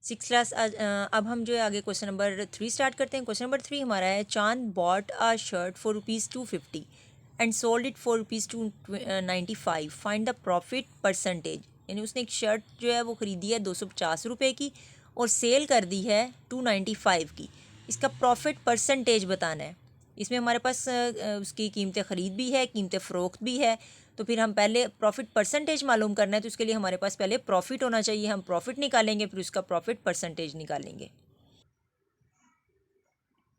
Six class. अब हम जो है आगे क्वेश्चन नंबर 3 स्टार्ट करते हैं। क्वेश्चन नंबर 3 हमारा है, चांद bought a shirt for ₹250 and sold it for ₹295, find the profit percentage. यानी उसने एक शर्ट जो है वो ख़रीदी है 250 रुपये की और सेल कर दी है 295 की। इसका प्रॉफिट परसेंटेज बताना है। इसमें हमारे पास उसकी कीमत ख़रीद भी है, कीमत फ़रोख्त भी है। तो फिर हम पहले प्रॉफिट परसेंटेज मालूम करना है, तो इसके लिए हमारे पास पहले प्रॉफिट होना चाहिए। हम प्रॉफिट निकालेंगे, फिर उसका प्रॉफिट परसेंटेज निकालेंगे।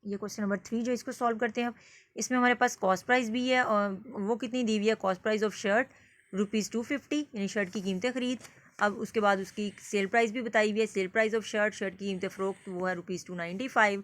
ये क्वेश्चन नंबर 3 जो इसको सॉल्व करते हैं हम, इसमें हमारे पास कॉस्ट प्राइस भी है और वो कितनी दी हुई है। कॉस्ट प्राइस ऑफ शर्ट ₹250, यानी शर्ट की कीमत ख़रीद। अब उसके बाद उसकी सेल प्राइस भी बताई हुई है। Sale price of shirt, shirt की कीमत फ़रोख्त, वो है ₹295।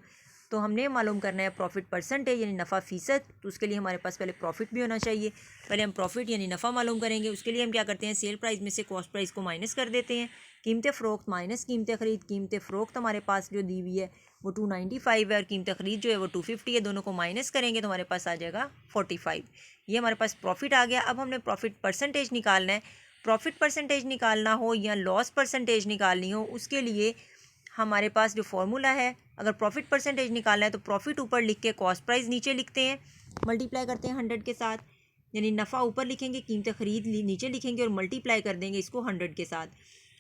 तो हमने मालूम करना है प्रॉफिट परसेंटेज यानी नफ़ा फ़ीसद। तो उसके लिए हमारे पास पहले प्रॉफिट भी होना चाहिए। पहले हम प्रॉफिट यानी नफ़ा मालूम करेंगे। उसके लिए हम क्या करते हैं, सेल प्राइस में से कॉस्ट प्राइस को माइनस कर देते हैं। कीमत फ़रोख्त माइनस कीमत ख़रीद। कीमत फ़रोख्त हमारे पास जो दी हुई है वो 295 है और कीमत ख़रीद जो है वो 250 है। दोनों को माइनस करेंगे तो हमारे पास आ जाएगा 45। ये हमारे पास प्रॉफिट आ गया। अब हमने प्रॉफिट परसेंटेज निकालना है। प्रॉफिट परसेंटेज निकालना हो या लॉस परसेंटेज निकालनी हो, उसके लिए हमारे पास जो फॉर्मूला है, अगर प्रॉफिट परसेंटेज निकालना है तो प्रॉफिट ऊपर लिख के कॉस्ट प्राइस नीचे लिखते हैं, मल्टीप्लाई करते हैं 100 के साथ। यानी नफ़ा ऊपर लिखेंगे, कीमत ख़रीद नीचे लिखेंगे और मल्टीप्लाई कर देंगे इसको 100 के साथ।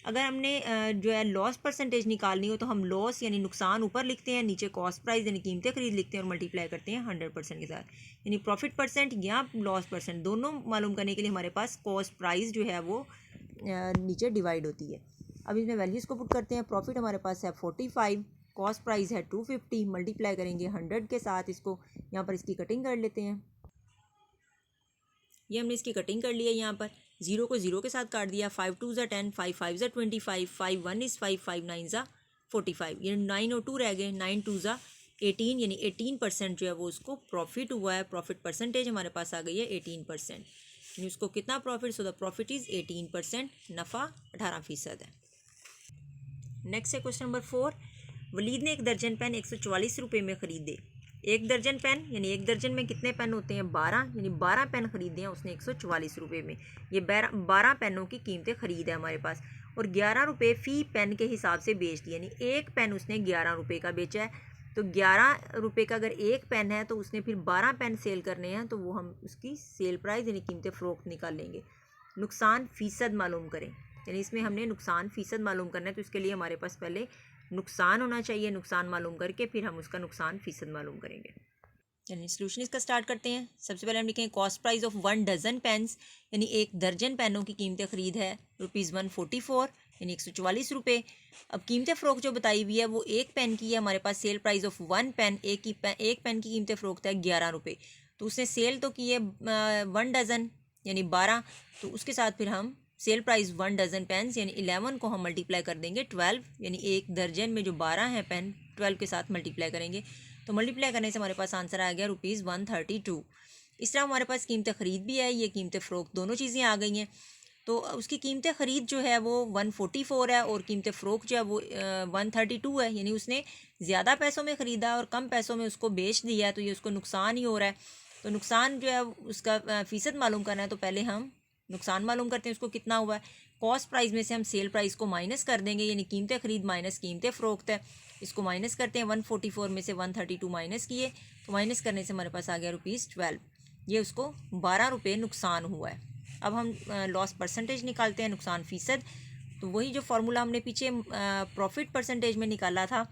अगर हमने जो है लॉस परसेंटेज निकालनी हो तो हम लॉस यानी नुकसान ऊपर लिखते हैं, नीचे कॉस्ट प्राइस यानी कीमतें खरीद लिखते हैं और मल्टीप्लाई करते हैं 100% के साथ। यानी प्रॉफिट परसेंट या लॉस परसेंट दोनों मालूम करने के लिए हमारे पास कॉस्ट प्राइस जो है वो नीचे डिवाइड होती है। अब इसमें वैल्यूज़ को पुट करते हैं। प्रॉफिट हमारे पास है 45, कॉस्ट प्राइस है 250, मल्टीप्लाई करेंगे 100 के साथ। इसको यहाँ पर इसकी कटिंग कर लेते हैं। ये हमने इसकी कटिंग कर लिया। यहाँ पर जीरो को जीरो के साथ काट दिया। 5 2 ज़ा 10, 5 5 ज़ा 25, 5 1 इज़ 5, 5 9 ज़ा 45। ये 9 और 2 रह गए, 9 2 ज़ा 18, यानी 18% जो है वो उसको प्रॉफिट हुआ है। प्रॉफिट परसेंटेज हमारे पास आ गई है 18%। यानी उसको कितना profit, so the profit is 18%, नफ़ा 18% है। नेक्स्ट है क्वेश्चन नंबर 4। वलीद ने एक दर्जन पेन 144 रुपये में ख़रीदे। एक दर्जन पेन यानी एक दर्जन में कितने पेन होते हैं, 12, यानी 12 पेन ख़रीदे हैं उसने 144 रुपये में। ये 12 पेनों की कीमतें ख़रीद है हमारे पास और 11 रुपये फ़ी पेन के हिसाब से बेच दी। यानी एक पेन उसने 11 रुपये का बेचा है। तो 11 रुपये का अगर एक पेन है तो उसने फिर 12 पेन सेल करने हैं, तो वो हम उसकी सेल प्राइस यानी कीमतें फ़रोख्त निकालेंगे। नुकसान फ़ीसद मालूम करें, यानी इसमें हमने नुकसान फ़ीसद मालूम करना है। तो इसके लिए हमारे पास पहले नुकसान होना चाहिए। नुकसान मालूम करके फिर हम उसका नुकसान फ़ीसद मालूम करेंगे। यानी सोल्यूशन इसका स्टार्ट करते हैं। सबसे पहले हम लिखेंगे cost price of 1 dozen pens, यानी एक दर्जन पेनों की कीमत ख़रीद है ₹144, यानी 144 रुपये। अब कीमत फ़रोख्त जो बताई हुई है वो एक पेन की है। हमारे पास सेल प्राइस ऑफ 1 पेन, एक पेन की कीमत फ़रोख्त है 11 रुपये। तो उसने सेल तो की है 1 डज़न यानी 12, तो उसके साथ फिर हम सेल प्राइस 1 डज़न पेन्स यानी 11 को हम मल्टीप्लाई कर देंगे 12, यानी एक दर्जन में जो 12 हैं पेन 12 के साथ मल्टीप्लाई करेंगे। तो मल्टीप्लाई करने से हमारे पास आंसर आ गया ₹132। इस तरह हमारे पास कीमत ख़रीद भी है, ये कीमत फ़रोख्त, दोनों चीज़ें आ गई हैं। तो उसकी कीमत ख़रीद जो है वो 144 है और कीमत फ़रोख्त जो है वो 132 है। यानी उसने ज़्यादा पैसों में ख़रीदा और कम पैसों में उसको बेच दिया है, तो ये उसको नुकसान ही हो रहा है। तो नुकसान जो है उसका फ़ीसद मालूम करना है, तो पहले हम नुकसान मालूम करते हैं उसको कितना हुआ है। कॉस्ट प्राइस में से हम सेल प्राइस को माइनस कर देंगे, यानी कीमत ख़रीद माइनस कीमत फ़रोख्त है। इसको माइनस करते हैं। 144 में से 132 माइनस किए, तो माइनस करने से हमारे पास आ गया ₹12। ये उसको 12 रुपये नुकसान हुआ है। अब हम लॉस परसेंटेज निकालते हैं, नुकसान फ़ीसद। तो वही जो फार्मूला हमने पीछे प्रॉफिट परसेंटेज में निकाला था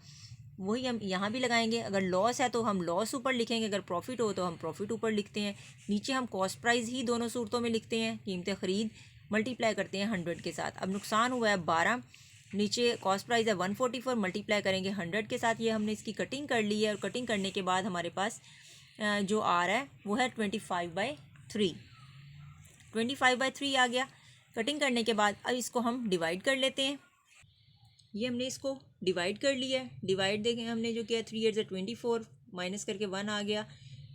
वही हम यहाँ भी लगाएंगे। अगर लॉस है तो हम लॉस ऊपर लिखेंगे, अगर प्रॉफिट हो तो हम प्रॉफिट ऊपर लिखते हैं। नीचे हम कॉस्ट प्राइस ही दोनों सूरतों में लिखते हैं, कीमत ख़रीद मल्टीप्लाई करते हैं 100 के साथ। अब नुकसान हुआ है 12, नीचे कॉस्ट प्राइस है 144, मल्टीप्लाई करेंगे 100 के साथ। ये हमने इसकी कटिंग कर ली है और कटिंग करने के बाद हमारे पास जो आ रहा है वो है 25/3। 25/3 आ गया। कटिंग करने के बाद अब इसको हम डिवाइड कर लेते हैं। ये हमने इसको डिवाइड कर लिया है। डिवाइड देखें हमने जो किया 3 8 ज़ा 24, माइनस करके 1 आ गया,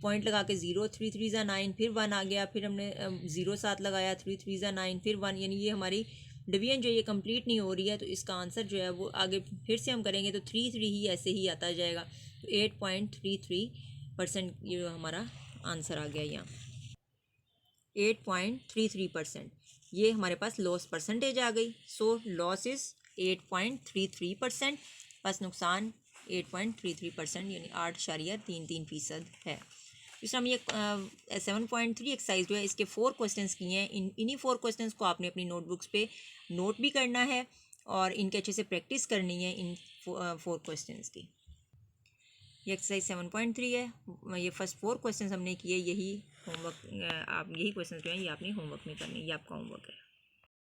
पॉइंट लगा के 0, 3 3 ज़ा 9, फिर 1 आ गया, फिर हमने 0 साथ लगाया, 3 3 ज़ा 9, फिर 1, यानी ये हमारी डिवीजन जो ये कंप्लीट नहीं हो रही है। तो इसका आंसर जो है वो आगे फिर से हम करेंगे तो 3 3 ही ऐसे ही आता जाएगा। तो 8.33% ये हमारा आंसर आ गया यहाँ, 8.33%। ये हमारे पास लॉस परसेंटेज आ गई। सो लॉस इज़ 8.33%, बस नुकसान 8.33% यानी 8.33% है। दूसरा हम ये 7.3 एक्सरसाइज जो है इसके 4 क्वेश्चंस किए हैं। इन्हीं 4 क्वेश्चंस को आपने अपनी नोटबुक्स पे नोट भी करना है और इनके अच्छे से प्रैक्टिस करनी है इन 4 क्वेश्चंस की। ये एक्सरसाइज 7.3 है। ये फर्स्ट 4 क्वेश्चंस हमने किए, यही होमवर्क आप यही क्वेश्चंस जो हैं ये आपने होमवर्क में करने, ये आपका होमवर्क है।